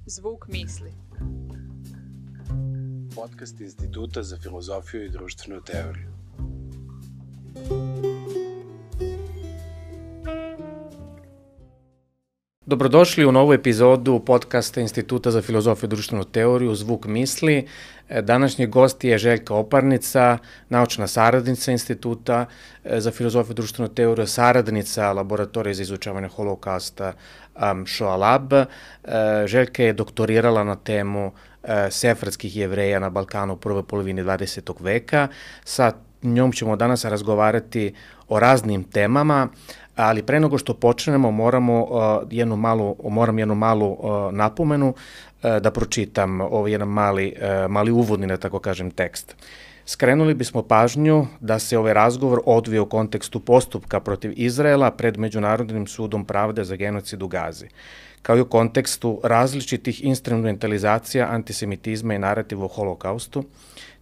Zvuk misli. Podcast Instituta za filozofiju i društvenu teoriju. Dobrodošli u novu epizodu podcasta Instituta za filozofiju i društvenu teoriju Zvuk misli. Današnji gost je Željka Oparnica, naučna saradnica Instituta za filozofiju i društvenu teoriju, saradnica laboratorije za izučavanje holokausta Shoah Lab. Željka je doktorirala na temu sefardskih Jevreja na Balkanu u prvoj polovini 20. veka. Sa njom ćemo danas razgovarati o raznim temama, ali pre nego što počnemo moram jednu malu napomenu da pročitam jedan mali uvodni, da tako kažem, tekst. Skrenuli bismo pažnju da se ovaj razgovor odvije u kontekstu postupka protiv Izraela pred Međunarodnim sudom pravde za genocid u Gazi, kao i u kontekstu različitih instrumentalizacija antisemitizma i narativa o holokaustu,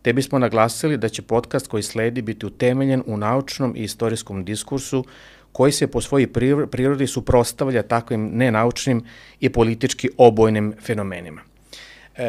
te bismo naglasili da će podcast koji sledi biti utemeljen u naučnom i istorijskom diskursu koji se po svojoj prirodi suprotstavlja takvim nenaučnim i politički obojnim fenomenima.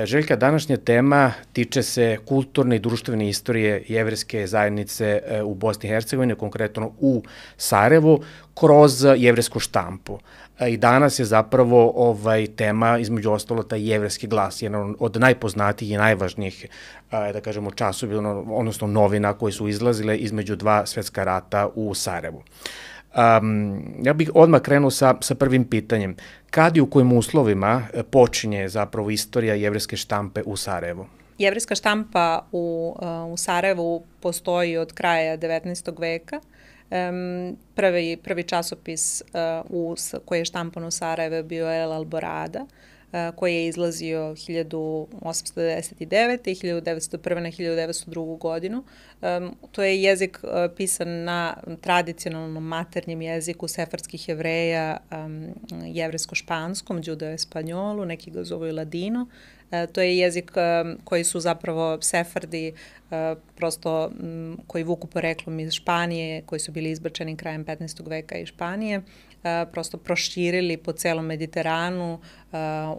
Željka, današnja tema tiče se kulturne i društvene istorije jevrejske zajednice u Bosni i Hercegovini, konkretno u Sarajevu, kroz jevrejsku štampu. I danas je zapravo tema, između ostalo, taj jevrejski glas, jedan od najpoznatijih i najvažnijih, da kažemo, časova, odnosno novina koje su izlazile između dva svetska rata u Sarajevu. Ja bih odmah krenuo sa prvim pitanjem. Kad i u kojim uslovima počinje zapravo istorija jevrejske štampe u Sarajevu? Jevrejska štampa u Sarajevu postoji od kraja 19. veka. Prvi časopis koji je štampan u Sarajevu bio El Alborada, koji je izlazio 1899. i 1901. na 1902. godinu. To je jezik pisan na tradicionalnom maternjem jeziku sefardskih Jevreja, jevrejsko-španskom, judeo-espanjolu, neki ga zovu i ladino. To je jezik koji su zapravo Sefardi, prosto koji vuku poreklom iz Španije, koji su bili izbačeni krajem 15. veka iz Španije, prosto proširili po celom Mediteranu,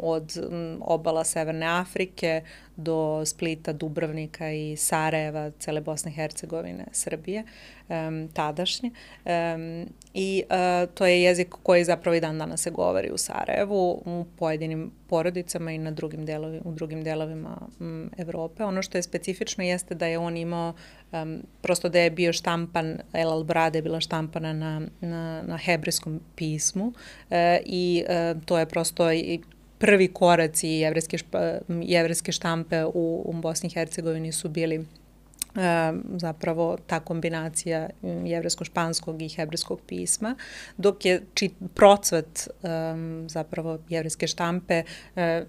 od obala Severne Afrike do Splita, Dubrovnika i Sarajeva, cele Bosne i Hercegovine, Srbije, tadašnje. I to je jezik koji zapravo i dan danas se govori u Sarajevu, u pojedinim porodicama i u drugim delovima Evrope. Ono što je specifično jeste da je on imao, prosto da je bio štampan, El Alborada je bila štampana na hebrejskom pismu i to je prosto i prvi koraci jevrejske štampe u Bosni i Hercegovini su bili zapravo ta kombinacija jevrejsko-španskog i hebrejskog pisma, dok je procvat zapravo jevrejske štampe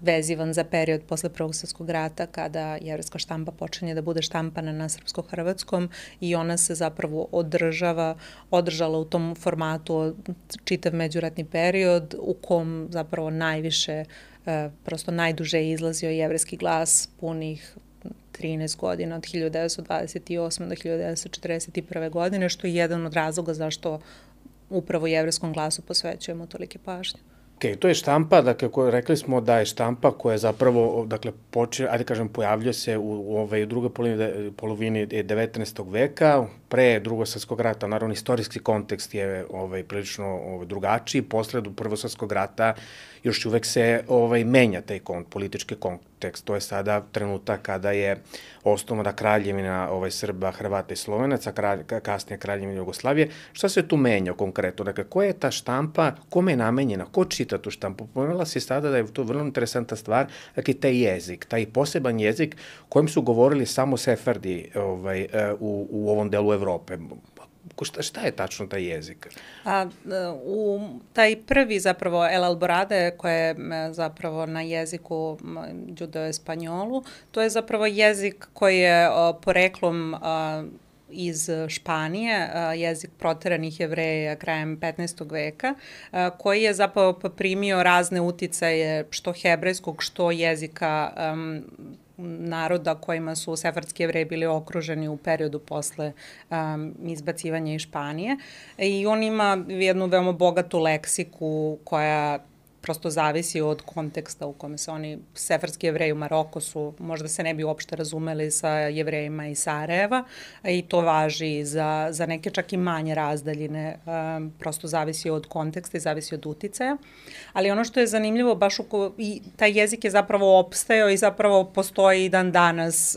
vezivan za period posle Prvog svjetskog rata, kada jevrejska štampa počinje da bude štampana na srpsko-hrvatskom i ona se zapravo održala u tom formatu čitav međuratni period u kom zapravo najviše, prosto najduže izlazio jevrejski glas punih 13 godina, od 1928. do 1941. godine, što je jedan od razloga zašto upravo jevrejskom glasu posvećujemo tolike pažnje. To je štampa, dakle, rekli smo da je štampa koja zapravo, dakle, pojavljuje se u drugoj polovini 19. veka, pre Drugog svjetskog rata, naravno, istorijski kontekst je prilično drugačiji, posle Prvog svjetskog rata još uvek se menja taj politički kontekst. To je sada trenutak kada je osnovana kraljevina Srba, Hrvata i Slovenaca, kasnije kraljevina Jugoslavije. Šta se tu menja konkretno? Dakle, koja je ta štampa, kome je namenjena, ko čita tu štampu? Pomenula si sada da je to vrlo interesantna stvar, dakle, taj jezik, taj poseban jezik kojim su govorili samo Sefardi u ovom delu Evrope. Šta je tačno taj jezik? Taj prvi zapravo El Alborada, koja je zapravo na jeziku judeo-espanjolu, to je zapravo jezik koji je poreklom iz Španije, jezik proteranih Jevreja krajem 15. veka, koji je zapravo primio razne uticaje što hebrejskog, što jezika naroda kojima su sefardski Jevreji bili okruženi u periodu posle izbacivanja iz Španije. I on ima jednu veoma bogatu leksiku koja prosto zavisi od konteksta u kome se oni, sefarski Jevreji u Maroku su, možda se ne bi uopšte razumeli sa Jevrejima iz Sarajeva i to važi za neke čak i manje razdaljine, prosto zavisi od konteksta i zavisi od uticaja. Ali ono što je zanimljivo, baš i taj jezik je zapravo opstajao i zapravo postoji i dan danas,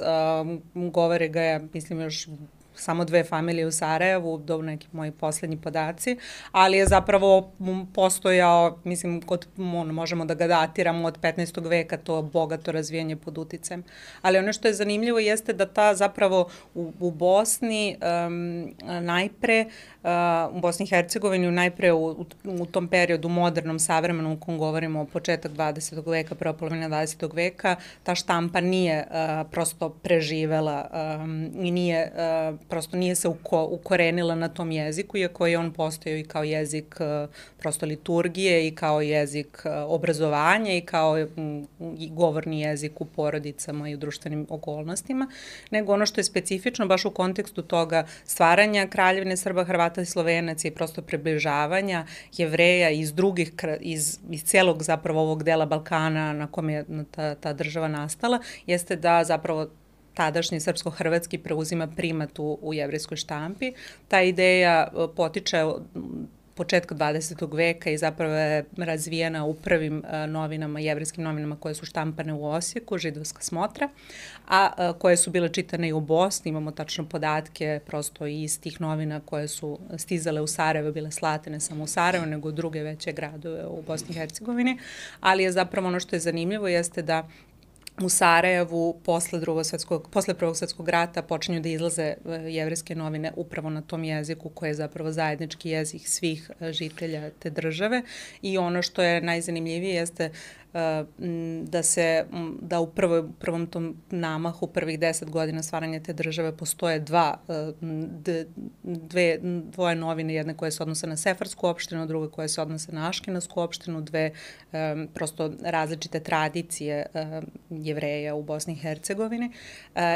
govore ga, mislim, još samo 2 familije u Sarajevu, do neki moji poslednji podaci, ali je zapravo postojao, mislim, možemo da ga datiramo od 15. veka, to bogato razvijanje pod uticajem. Ali ono što je zanimljivo jeste da ta zapravo u Bosni najpre, u Bosni i Hercegovini najpre u tom periodu modernom, savremenom, u kom govorimo o početak 20. veka, prva polovina 20. veka, ta štampa nije prosto preživela i nije se ukorenila na tom jeziku, iako je on postojao i kao jezik prosto liturgije i kao jezik obrazovanja i kao govorni jezik u porodicama i u društvenim okolnostima, nego ono što je specifično baš u kontekstu toga stvaranja Kraljevine Srba, Hrvata i Slovenaca i prosto približavanja Jevreja iz celog zapravo ovog dela Balkana na kom je ta država nastala, jeste da zapravo tadašnji srpsko-hrvatski preuzima primat u jevrejskoj štampi. Ta ideja potiče početka 20. veka i zapravo je razvijena u prvim novinama, jevrejskim novinama koje su štampane u Osijeku, Židovska smotra, a koje su bile čitane i u Bosni. Imamo tačno podatke prosto iz tih novina koje su stizale u Sarajevo, bile slate ne samo u Sarajevo, nego u druge veće gradove u Bosni i Hercegovini, ali je zapravo ono što je zanimljivo jeste da u Sarajevu posle Prvog svetskog rata počinju da izlaze jevrejske novine upravo na tom jeziku koji je zapravo zajednički jezik svih žitelja te države i ono što je najzanimljivije jeste da u prvom tom namahu, prvih 10 godina stvaranja te države postoje dvoje novine, jedne koje se odnose na sefarsku opštinu, druge koje se odnose na aškenasku opštinu, dve prosto različite tradicije Jevreja u Bosni i Hercegovini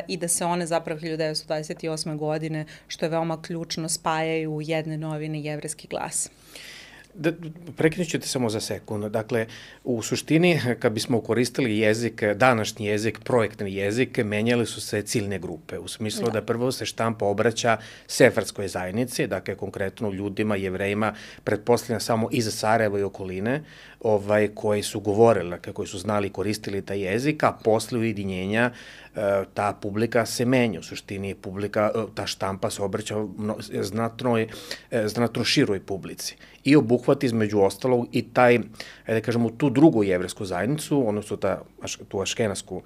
i da se one zapravo 1928. godine, što je veoma ključno, spajaju u jedne novine Jevrejski glas. Prekinut ću te samo za sekund. Dakle, u suštini, kad bismo koristili jezik, današnji jezik, projektni jezik, menjali su se ciljne grupe. U smislu da prvo se štampa obraća sefarskoj zajednici, dakle, konkretno ljudima, Jevrejima, pretpostavljam samo iza Sarajeva i okoline, koji su govorili, dakle, koji su znali i koristili taj jezik, a posle ujedinjenja ta publika se menja. U suštini ta štampa se obraća znatno široj publici i obuhvati između ostalog i da kažemo, tu drugu jevrejsku zajednicu, odnosno tu aškenasku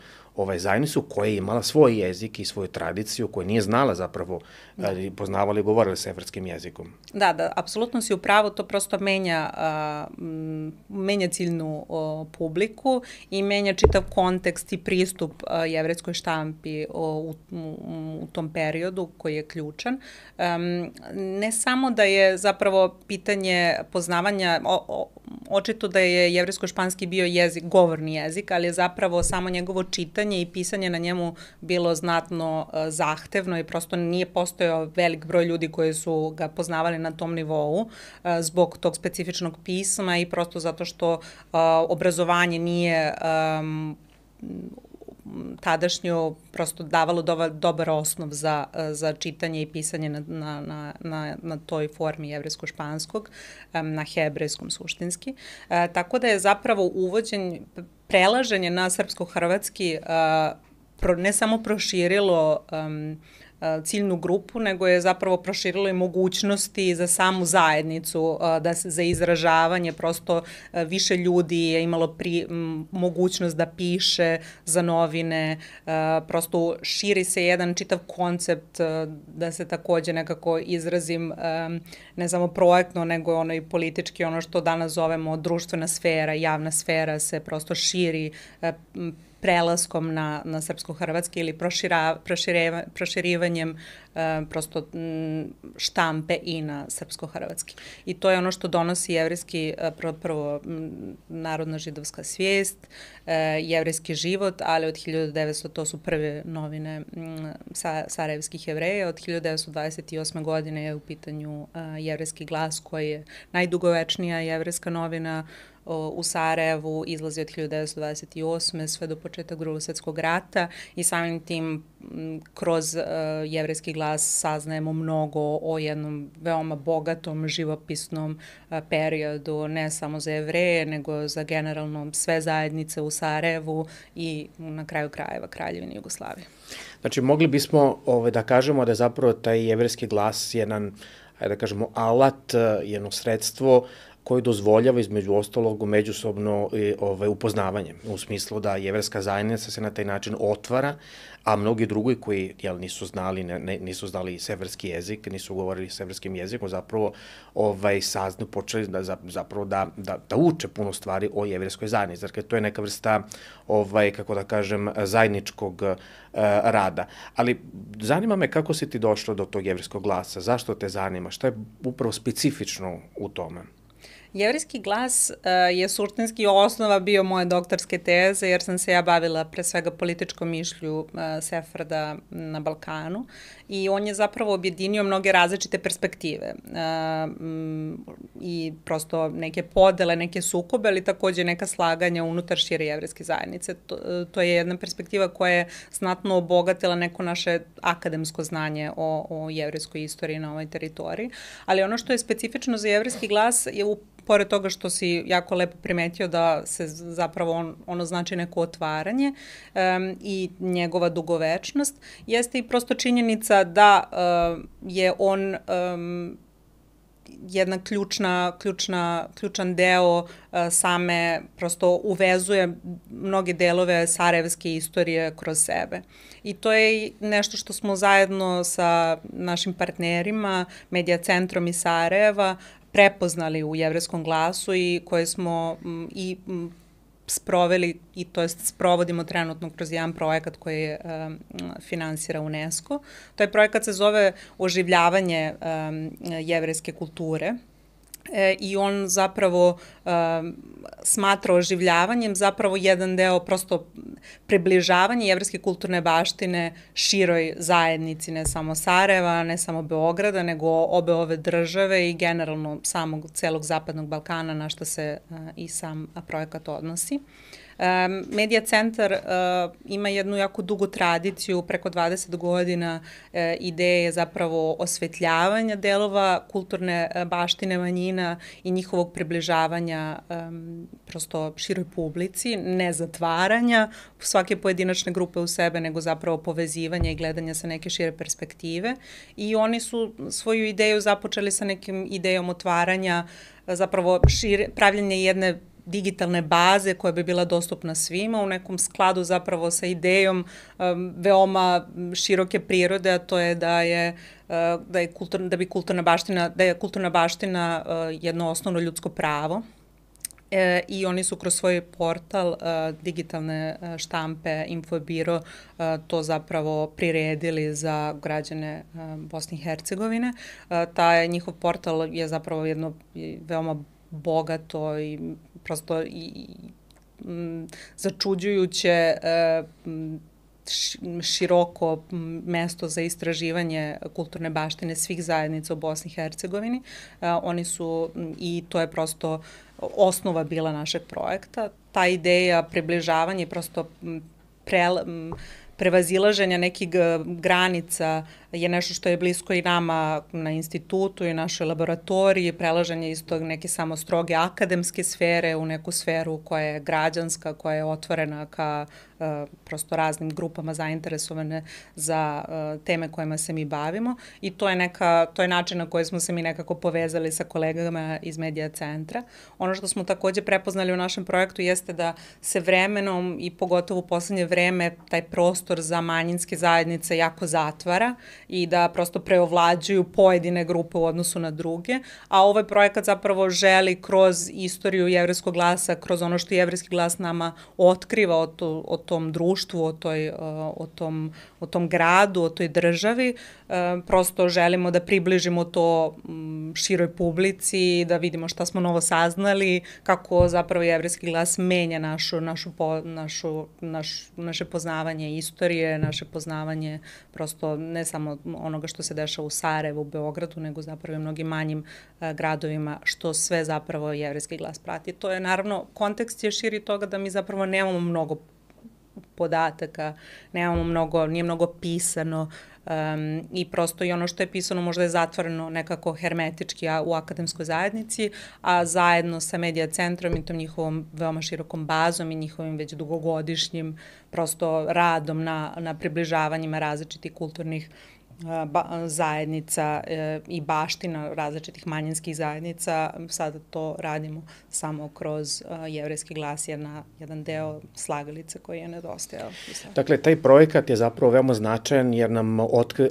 zajednicu koja je imala svoj jezik i svoju tradiciju, koja nije znala zapravo, poznavala i govorila sefarskim jezikom. Da, apsolutno si u pravu, to prosto menja ciljnu publiku i menja čitav kontekst i pristup jevrejskoj štampi u tom periodu koji je ključan. Ne samo da je zapravo pitanje poznavanja, očito da je jevrejsko-španski bio govorni jezik, ali je zapravo samo njegovo čitanje i pisanje na njemu bilo znatno zahtevno i prosto nije postojao velik broj ljudi koji su ga poznavali na tom nivou zbog tog specifičnog pisma i prosto zato što obrazovanje nije tadašnju prosto davalo dobar osnov za čitanje i pisanje na toj formi jevrejsko-španskog, na hebrejskom suštinski. Tako da je zapravo prelaženje na srpsko-hrvatski ne samo proširilo ciljnu grupu, nego je zapravo proširilo i mogućnosti za samu zajednicu, za izražavanje, prosto više ljudi je imalo mogućnost da piše za novine, prosto širi se jedan čitav koncept, da se takođe nekako izrazim, ne samo projektno, nego ono i politički, ono što danas zovemo društvena sfera, javna sfera se prosto širi prelaskom na srpsko-hrvatski ili proširivanjem prosto štampe i na srpsko-hrvatski. I to je ono što donosi jevrijski, prvo narodna židovska svijest, jevrijski život, ali od 1900, to su prve novine sarajevskih Jevreja, od 1928. godine je u pitanju Jevrijski glas, koji je najdugovečnija jevrijska novina u Sarajevu, izlazi od 1928. sve do početka Drugog svjetskog rata i samim tim kroz Jevrijski glas saznajemo mnogo o jednom veoma bogatom živopisnom periodu, ne samo za Jevreje, nego za generalno sve zajednice u Sarajevu i na kraju krajeva Kraljevine Jugoslavije. Znači, mogli bismo da kažemo da je zapravo taj Jevrijski glas jedan, ajde da kažemo, alat, jedno sredstvo koji dozvoljava između ostalog međusobno upoznavanje, u smislu da jevrijska zajednica se na taj način otvara, a mnogi drugi koji nisu znali severski jezik, nisu govorili severskim jezikom, zapravo počeli zapravo da uče puno stvari o jevrijskoj zajednici. Dakle, to je neka vrsta, kako da kažem, zajedničkog rada. Ali zanima me kako si ti došla do tog jevrijskog glasa, zašto te zanima, šta je upravo specifično u tome? Jevrijski glas je suštinski osnova bio moje doktorske teze, jer sam se ja bavila pre svega političkom mišlju Sefarda na Balkanu i on je zapravo objedinio mnoge različite perspektive i prosto neke podele, neke sukobe, ali takođe neka slaganja unutar šire jevrijske zajednice. To je jedna perspektiva koja je znatno obogatila neko naše akademsko znanje o jevrijskoj istoriji na ovoj teritoriji, ali ono što je specifično za jevrijski glas je pored toga što si jako lepo primetio da se zapravo ono znači neko otvaranje i njegova dugovečnost, jeste i prosto činjenica da je on jedna ključan deo same, prosto uvezuje mnoge delove sarajevske istorije kroz sebe. I to je nešto što smo zajedno sa našim partnerima, Medija centrom iz Sarajeva, prepoznali u Jevrijskom glasu i koje smo i sproveli, i to jest sprovodimo trenutno kroz jedan projekat koji finansira UNESCO. Taj projekat se zove Oživljavanje jevrijske kulture i on zapravo smatra oživljavanjem zapravo jedan deo prosto približavanja jevrijske kulturne baštine široj zajednici, ne samo Sarajeva, ne samo Beograda, nego obe ove države i generalno samog celog Zapadnog Balkana, na što se i sam projekat odnosi. Medija centar ima jednu jako dugu tradiciju, preko 20 godina ideje zapravo osvetljavanja delova kulturne baštine manjina i njihovog približavanja prosto široj publici, ne zatvaranja svake pojedinačne grupe u sebe, nego zapravo povezivanja i gledanja sa neke šire perspektive. I oni su svoju ideju započeli sa nekim idejom otvaranja, zapravo pravljenje jedne digitalne baze koja bi bila dostupna svima u nekom skladu zapravo sa idejom veoma široke prirode, a to je da je kulturna baština jedno osnovno ljudsko pravo. I oni su kroz svoj portal digitalne štampe Infobiro to zapravo priredili za građane Bosne i Hercegovine. Taj njihov portal je zapravo jedno veoma bogato i prosto začuđujuće široko mesto za istraživanje kulturne baštine svih zajednica u Bosni i Hercegovini. Oni su, i to je prosto osnova bila našeg projekta. Ta ideja približavanja i prosto prevazilaženja nekih granica je nešto što je blisko i nama na institutu i našoj laboratoriji, prelaženje iz tog neke samo stroge akademske sfere u neku sferu koja je građanska, koja je otvorena ka prosto raznim grupama zainteresovane za teme kojima se mi bavimo i to je način na koji smo se mi nekako povezali sa kolegama iz Medija centra. Ono što smo takođe prepoznali u našem projektu jeste da se vremenom i pogotovo u poslednje vreme taj prostor za manjinske zajednice jako zatvara i da prosto preovlađuju pojedine grupe u odnosu na druge, a ovaj projekat zapravo želi kroz istoriju jevrijskog glasa, kroz ono što jevrijski glas nama otkriva o tom društvu, o tom gradu, o toj državi. Prosto želimo da približimo to široj publici, da vidimo šta smo novo saznali, kako zapravo Jevrejski glas menja naše poznavanje istorije, naše poznavanje prosto ne samo onoga što se dešava u Sarajevu, u Beogradu, nego zapravo i mnogim manjim gradovima, što sve zapravo Jevrejski glas prati. To je naravno, kontekst je širi toga da mi zapravo nemamo mnogo podataka, nije mnogo pisano i prosto i ono što je pisano možda je zatvoreno nekako hermetički u akademskoj zajednici, a zajedno sa Medija centrom i tom njihovom veoma širokom bazom i njihovim već dugogodišnjim prosto radom na približavanjima različitih kulturnih zajednica i baština različitih manjinskih zajednica. Sada to radimo samo kroz Jevrejski glas, jedan deo slagalice koji je nedostajao. Dakle, taj projekat je zapravo veoma značajan jer nam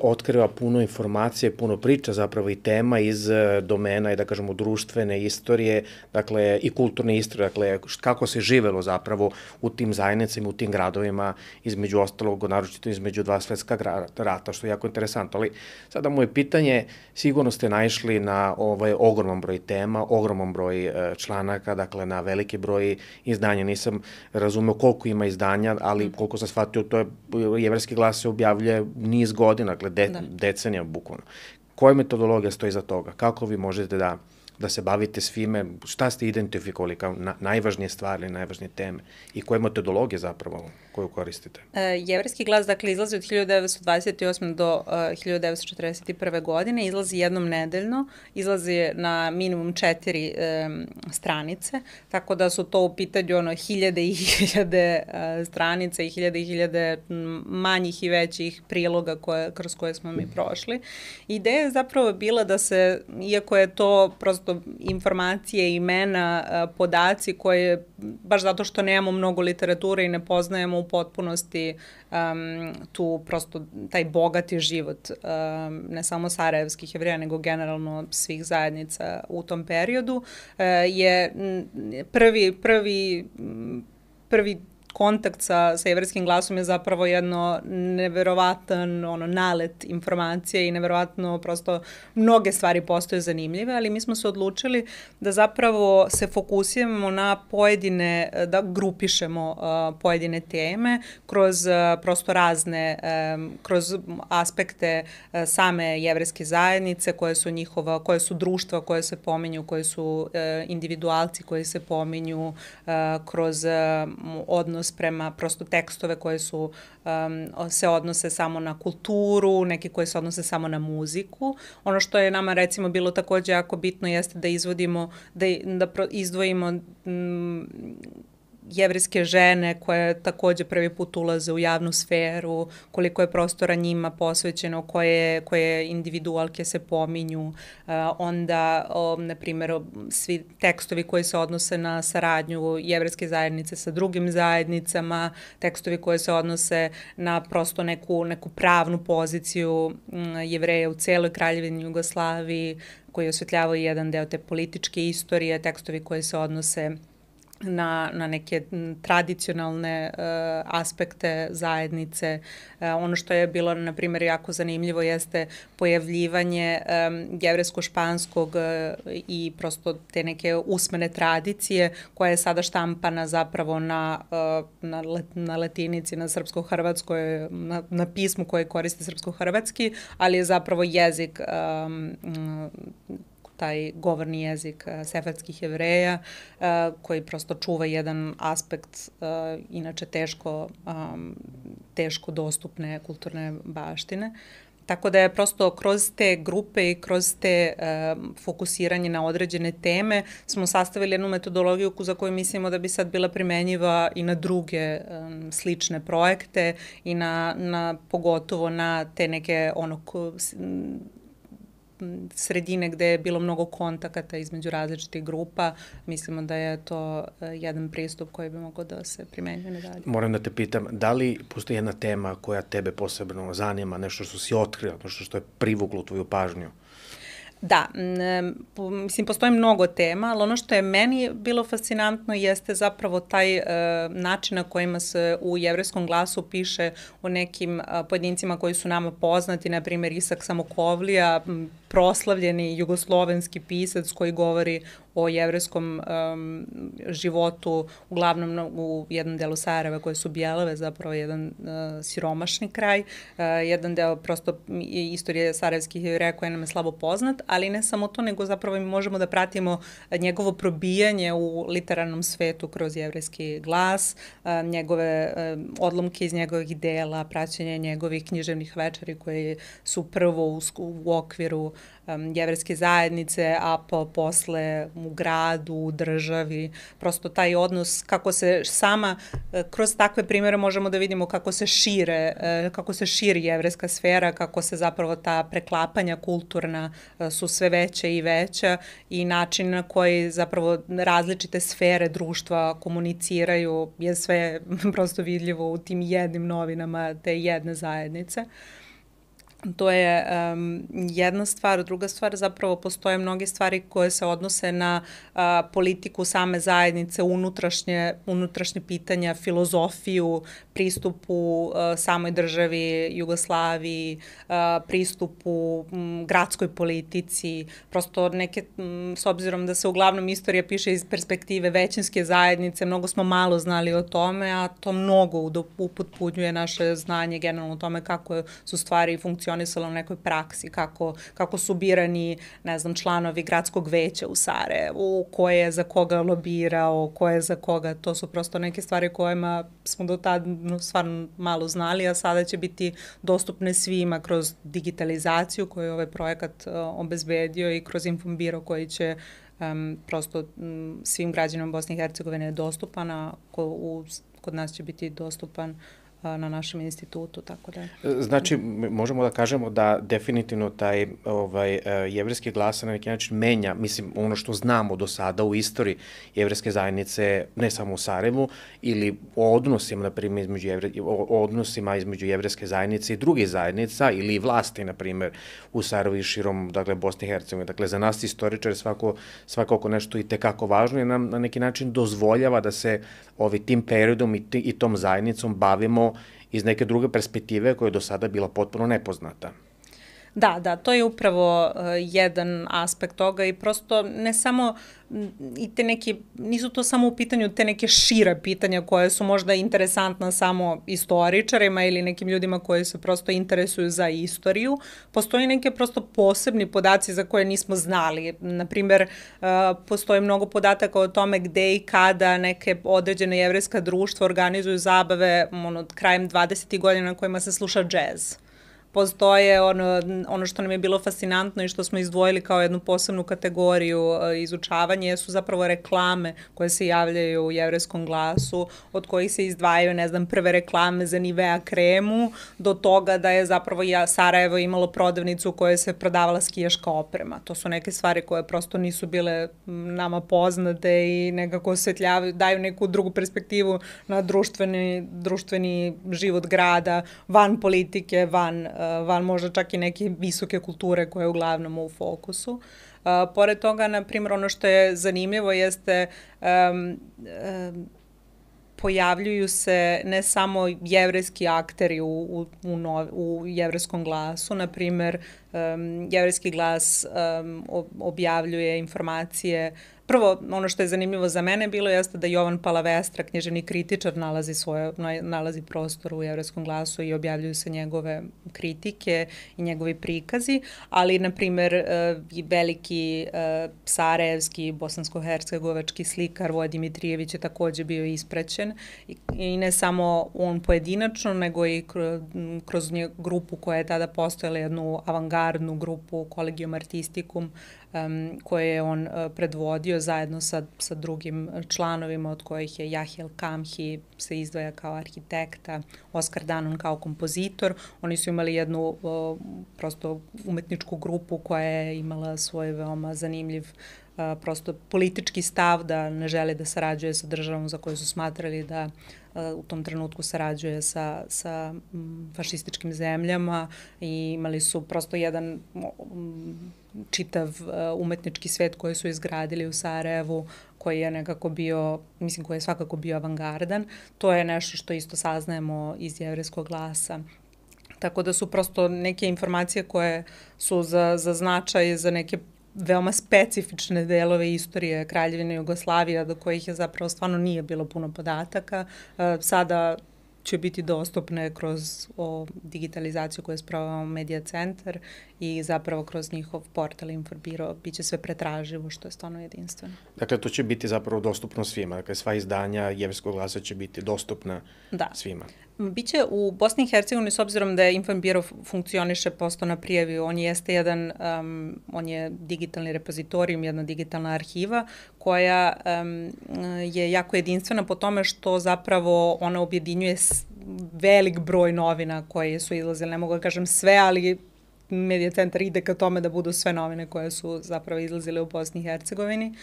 otkriva puno informacije, puno priča zapravo i tema iz domena i da kažemo društvene istorije, dakle i kulturne istorije, dakle kako se živelo zapravo u tim zajednicama, u tim gradovima, između ostalog, naročito između dva svetska rata, što je jako interesantno. Ali sada moje pitanje, sigurno ste naišli na ogroman broj tema, ogroman broj članaka, dakle na veliki broj izdanja. Nisam razumeo koliko ima izdanja, ali koliko sam shvatio, to je Jevrejski glas se objavljuje niz godina, dakle decenija bukvalno. Koja metodologija stoji za toga? Kako vi možete da se bavite svime? Šta ste identifikovali kao najvažnije stvari, najvažnije teme i koje metodologije zapravo koju koristite? Jevrejski glas, dakle, izlazi od 1928. do 1941. godine, izlazi jednom nedeljno, izlazi na minimum 4 stranice, tako da su to u pitanju hiljade i hiljade stranica i hiljade manjih i većih priloga kroz koje smo mi prošli. Ideja je zapravo bila da se, iako je to prosto informacije, imena, podaci koje, baš zato što nemamo mnogo literature i ne poznajemo u potpunosti tu prosto taj bogati život ne samo sarajevskih Jevreja, nego generalno svih zajednica u tom periodu, je prvi kontakt sa Jevrejskim glasom je zapravo jedno neverovatan nalet informacije i neverovatno prosto mnoge stvari postaju zanimljive, ali mi smo se odlučili da zapravo se fokusiramo na pojedine, da grupišemo pojedine teme kroz prosto razne, kroz aspekte same jevrejske zajednice, koje su društva koje se pominju, koje su individualci koji se pominju, kroz odnos prema prosto tekstove koje se odnose samo na kulturu, neki koje se odnose samo na muziku. Ono što je nama recimo bilo takođe jako bitno jeste da izdvojimo jevrejske žene koje takođe prvi put ulaze u javnu sferu, koliko je prostora njima posvećeno, koje individualke se pominju, onda, na primjer, svi tekstovi koji se odnose na saradnju jevrejske zajednice sa drugim zajednicama, tekstovi koji se odnose na prosto neku pravnu poziciju Jevreja u celoj Kraljevini Jugoslaviji, koji osvetljavaju jedan deo te političke istorije, tekstovi koji se odnose na neke tradicionalne aspekte zajednice. Ono što je bilo, na primjer, jako zanimljivo jeste pojavljivanje jevrejsko-španskog i prosto te neke usmene tradicije koja je sada štampana zapravo na latinici, na srpsko-hrvatskoj, na pismu koje koristi srpsko-hrvatski, ali je zapravo jezik taj govorni jezik sefardskih Jevreja, koji prosto čuva jedan aspekt inače teško dostupne kulturne baštine. Tako da je prosto kroz te grupe i kroz te fokusiranje na određene teme smo sastavili jednu metodologiju za koju mislimo da bi sad bila primenjiva i na druge slične projekte i pogotovo na te neke sredine gde je bilo mnogo kontakata između različitih grupa. Mislimo da je to jedan pristup koji bi mogao da se primenjuje nadalje. Moram da te pitam, da li postoji jedna tema koja tebe posebno zanima, nešto što si otkrila, nešto što je privuklo tvoju pažnju? Da, mislim, postoji mnogo tema, ali ono što je meni bilo fascinantno jeste zapravo taj način na kojima se u Jevrejskom glasu piše o nekim pojedincima koji su nama poznati, na primjer Isak Samokovlija, proslavljeni jugoslovenski pisac koji govori o jevrejskom životu, uglavnom u jednom delu Sarajeva koje su Bjelave, zapravo jedan siromašni kraj, jedan deo prosto istorije sarajevskih Jevreja koja nam je slabo poznat, ali ne samo to, nego zapravo mi možemo da pratimo njegovo probijanje u literarnom svetu kroz jevrejski glas, njegove odlomke iz njegovih dela, praćenje njegovih književnih večeri koje su prvo u okviru jevrejske zajednice, a posle u gradu, u državi, prosto taj odnos, kako se sama, kroz takve primere možemo da vidimo kako se širi jevrejska sfera, kako se zapravo ta preklapanja kulturna su sve veća i veća i način na koji zapravo različite sfere društva komuniciraju je sve prosto vidljivo u tim jednim novinama te jedne zajednice. To je jedna stvar. Druga stvar, zapravo postoje mnoge stvari koje se odnose na politiku same zajednice, unutrašnje pitanja, filozofiju, pristupu samoj državi Jugoslaviji, pristupu gradskoj politici, prosto neke, s obzirom da se uglavnom istorija piše iz perspektive većinske zajednice, mnogo smo malo znali o tome, a to mnogo upotpunjuje naše znanje generalno o tome kako su stvari funkcionisale u nekoj praksi, kako su birani, ne znam, članovi gradskog veća u Sarajevu, ko je za koga lobirao, ko je za koga, to su prosto neke stvari kojima smo do tada stvarno malo znali, a sada će biti dostupne svima kroz digitalizaciju koju je ovaj projekat obezbedio i kroz Infombiro koji će prosto svim građanima Bosne i Hercegovine dostupan, a kod nas će biti dostupan na našem institutu, tako da. Znači, možemo da kažemo da definitivno taj jevrejski glas na neki način menja, mislim, ono što znamo do sada u istoriji jevrejske zajednice, ne samo u Sarajevu, ili o odnosima, na primjer, između jevrejske zajednice i drugih zajednica, ili vlasti, na primjer, u Sarajevu i širom, dakle, Bosne i Hercegovine. Dakle, za nas istoričari svakako nešto i tekako važno i nam na neki način dozvoljava da se tim periodom i tom zajednicom bavimo iz neke druge perspektive koja je do sada bila potpuno nepoznata. Da, to je upravo jedan aspekt toga i prosto ne samo i te neki, nisu to samo u pitanju te neke šire pitanja koje su možda interesantna samo istoričarima ili nekim ljudima koji se prosto interesuju za istoriju. Postoji neke prosto posebni podaci za koje nismo znali. Naprimer, postoji mnogo podataka o tome gde i kada neke određene jevrejska društva organizuju zabave krajem 20. godina na kojima se sluša džez. Postoje ono što nam je bilo fascinantno i što smo izdvojili kao jednu posebnu kategoriju izučavanja su zapravo reklame koje se javljaju u jevrejskom glasu, od kojih se izdvajaju, ne znam, prve reklame za Nivea kremu, do toga da je zapravo Sarajevo imalo prodavnicu u kojoj se prodavala skijaška oprema. To su neke stvari koje prosto nisu bile nama poznate i nekako osvetljavaju, daju neku drugu perspektivu na društveni život grada, van politike, van možda čak i neke visoke kulture koje je uglavnom u fokusu. Pored toga, na primjer, ono što je zanimljivo jeste pojavljuju se ne samo jevrejski akteri u jevrejskom glasu, na primjer, jevrejski glas objavljuje informacije. Prvo, ono što je zanimljivo za mene bilo jeste da Jovan Palavestra, književni kritičar, nalazi prostor u jevrejskom glasu i objavljuju se njegove kritike i njegovi prikazi, ali, na primjer, veliki sarajevski, bosansko-hercegovački slikar Voja Dimitrijević je takođe bio ispraćen i ne samo on pojedinačno, nego i kroz grupu koja je tada postojala, jednu avangardnu grupu Collegium Artisticum, koje je on predvodio zajedno sa drugim članovima, od kojih je Jahiel Kamhi se izdvaja kao arhitekta, Oskar Danon kao kompozitor. Oni su imali jednu prosto umetničku grupu koja je imala svoj veoma zanimljiv prosto politički stav da ne žele da sarađuje sa državom za koju su smatrali da u tom trenutku sarađuje sa fašističkim zemljama i imali su prosto jedan čitav umetnički svet koji su izgradili u Sarajevu, koji je nekako bio, mislim, koji je svakako bio avangardan. To je nešto što isto saznajemo iz Jevrejskog glasa. Tako da su prosto neke informacije koje su za značaj, za neke veoma specifične delove istorije Kraljevine Jugoslavije, do kojih je zapravo stvarno nije bilo puno podataka. Sada će biti dostupne kroz digitalizaciju koju je sprovao Medija centar i zapravo kroz njihov portal Infobiro biće sve pretraživo, što je stvarno jedinstveno. Dakle, to će biti zapravo dostupno svima. Dakle, sva izdanja Jevrejskog glasa će biti dostupna svima. Biće u Bosni i Hercegovini, s obzirom da je Infobiro funkcioniše posto na prijavi, on jeste jedan, on je digitalni repozitorijum, jedna digitalna arhiva koja je jako jedinstvena po tome što zapravo ona objedinjuje velik broj novina koje su izlazile. Ne mogu da kažem sve, ali Medija centar ide ka tome da budu sve novine koje su zapravo izlazile u Bosni i Hercegovini,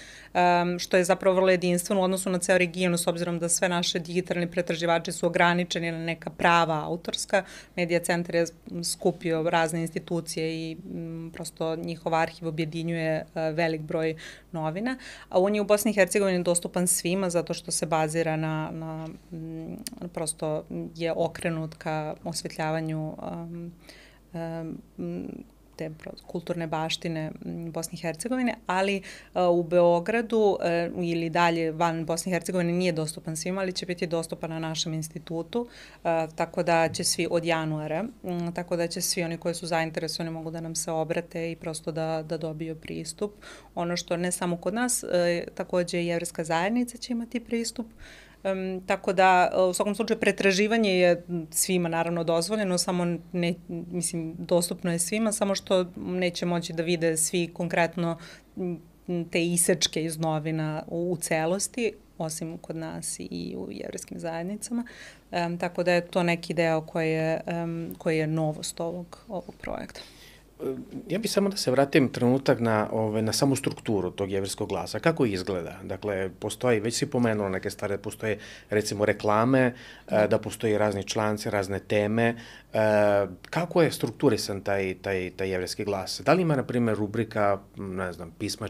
što je zapravo vrlo jedinstveno u odnosu na ceo region, s obzirom da sve naše digitalni pretraživači su ograničeni na neka prava autorska. Medija centar je skupio razne institucije i prosto njihov arhiv objedinjuje velik broj novina. A on je u Bosni i Hercegovini dostupan svima zato što se bazira na prosto je okrenut ka osvetljavanju te kulturne baštine Bosne i Hercegovine, ali u Beogradu ili dalje van Bosne i Hercegovine nije dostupan svima, ali će biti dostupan na našem institutu, tako da će svi od januara, tako da će svi oni koji su zainteresovani mogu da nam se obrate i prosto da dobiju pristup. Ono što ne samo kod nas, takođe i Jevrejska zajednica će imati pristup. Tako da, u svakom slučaju, pretraživanje je svima naravno dozvoljeno, samo dostupno je svima, samo što neće moći da vide svi konkretno te isečke iz novina u celosti, osim kod nas i u jevrejskim zajednicama. Tako da je to neki deo koji je novost ovog projekta. Ja bih samo da se vratim trenutak na samu strukturu tog Jevrejskog glasa. Kako izgleda? Dakle, postoji, već si pomenula neke stvari, postoje recimo reklame, da postoji razni članci, razne teme. Kako je strukturisan taj Jevrejski glas? Da li ima, na primjer, rubrika, ne znam, pisma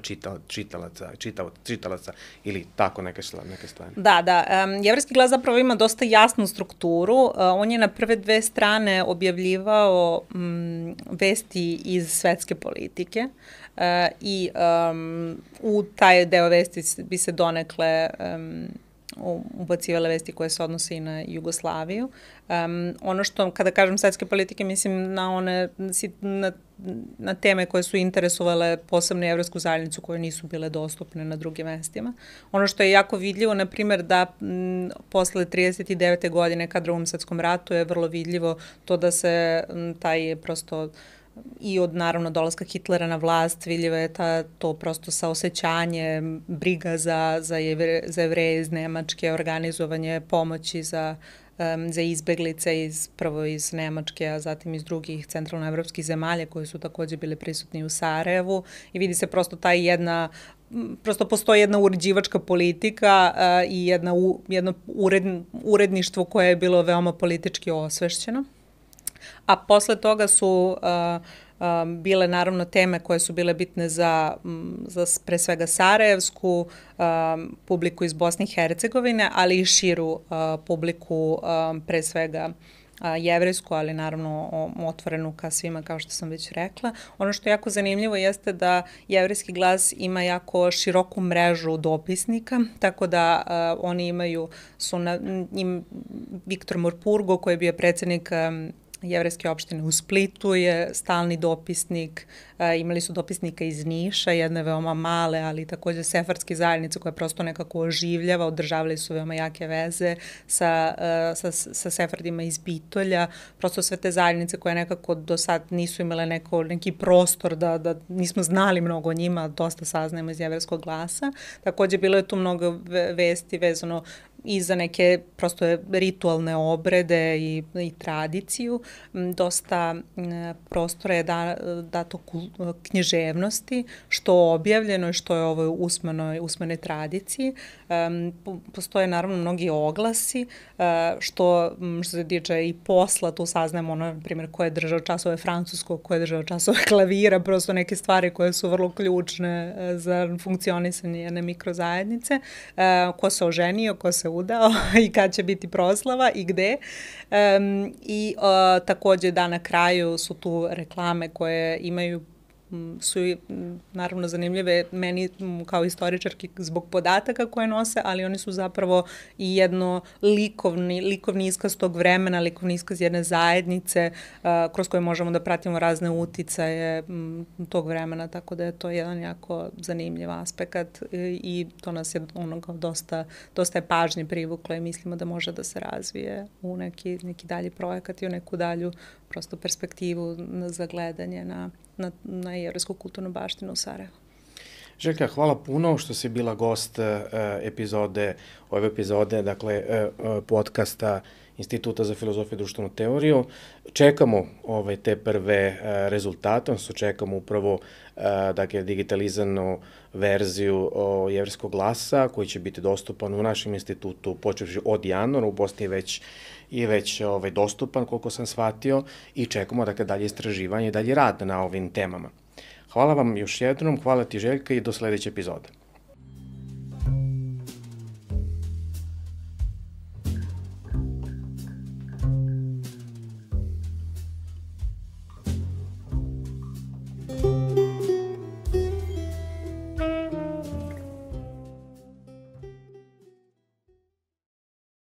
čitalaca ili tako neke stvari? Da. Jevrejski glas zapravo ima dosta jasnu strukturu. On je na prve 2 strane objavljivao vesti iz svetske politike i u taj deo vesti bi se donekle ubacivale vesti koje se odnose i na Jugoslaviju. Ono što, kada kažem svetske politike, mislim na teme koje su interesovale posebno jevrejsku zajednicu koje nisu bile dostupne na drugim mestima. Ono što je jako vidljivo, na primjer, da posle 39. godine ka Drugom svetskom ratu je vrlo vidljivo to da se taj prosto i od naravno dolaska Hitlera na vlast vidljivo je to prosto saosećanje, briga za Jevreje iz Nemačke, organizovanje pomoći za izbeglice prvo iz Nemačke, a zatim iz drugih centralnoevropskih zemalja koji su takođe bili prisutni u Sarajevu i vidi se prosto prosto postoji jedna uređivačka politika i jedno uredništvo koje je bilo veoma politički osvešćeno. A posle toga su bile naravno teme koje su bile bitne za pre svega sarajevsku publiku iz Bosne i Hercegovine, ali i širu publiku pre svega jevrejsku, ali naravno otvorenu ka svima, kao što sam već rekla. Ono što je jako zanimljivo jeste da Jevrejski glas ima jako široku mrežu dopisnika, tako da oni imaju, Viktor Morpurgo, koji je bio predsednik Jevrejske opštine u Splitu, je stalni dopisnik, imali su dopisnika iz Niša, jedne veoma male, ali takođe sefardske zajednice koja prosto nekako oživljava, održavali su veoma jake veze sa sefardima iz Bitolja, prosto sve te zajednice koje nekako do sad nisu imale neki prostor da nismo znali mnogo o njima, dosta saznajemo iz Jevrejskog glasa. Takođe bilo je tu mnogo vesti vezano i za neke prosto ritualne obrede i tradiciju. Dosta prostora je dato književnosti, što objavljeno i što je ovo usmenoj tradiciji. Postoje naravno mnogi oglasi, što se tiče i posla, tu saznamo, na primjer, ko je držao časove francuskog, ko je držao časove klavira, prosto neke stvari koje su vrlo ključne za funkcionisanje jedne mikrozajednice, ko se oženio, ko se udao i kad će biti proslava i gde. I takođe da na kraju su tu reklame koje imaju su naravno zanimljive meni kao istoričarki zbog podataka koje nose, ali oni su zapravo i jedno likovni iskaz tog vremena, likovni iskaz jedne zajednice kroz koje možemo da pratimo razne uticaje tog vremena, tako da je to jedan jako zanimljiv aspekt i to nas je dosta je pažnje privuklo i mislimo da može da se razvije u neki dalji projekat i u neku dalju prosto perspektivu za gledanje na jevrejsku kulturnu baštinu u Sarajevu. Željka, hvala puno što si bila gost ove epizode, dakle, podcasta Instituta za filozofiju i društvenu teoriju. Čekamo te prve rezultate, odnosno čekamo upravo dakle, digitalizanu verziju jevrejskog glasa koji će biti dostupan u našem institutu počevši od januara, u Bosni je već dostupan, koliko sam shvatio, i čekamo dakle, dalje istraživanje i dalje rad na ovim temama. Hvala vam još jednom, hvala ti Željka i do sledeće epizode.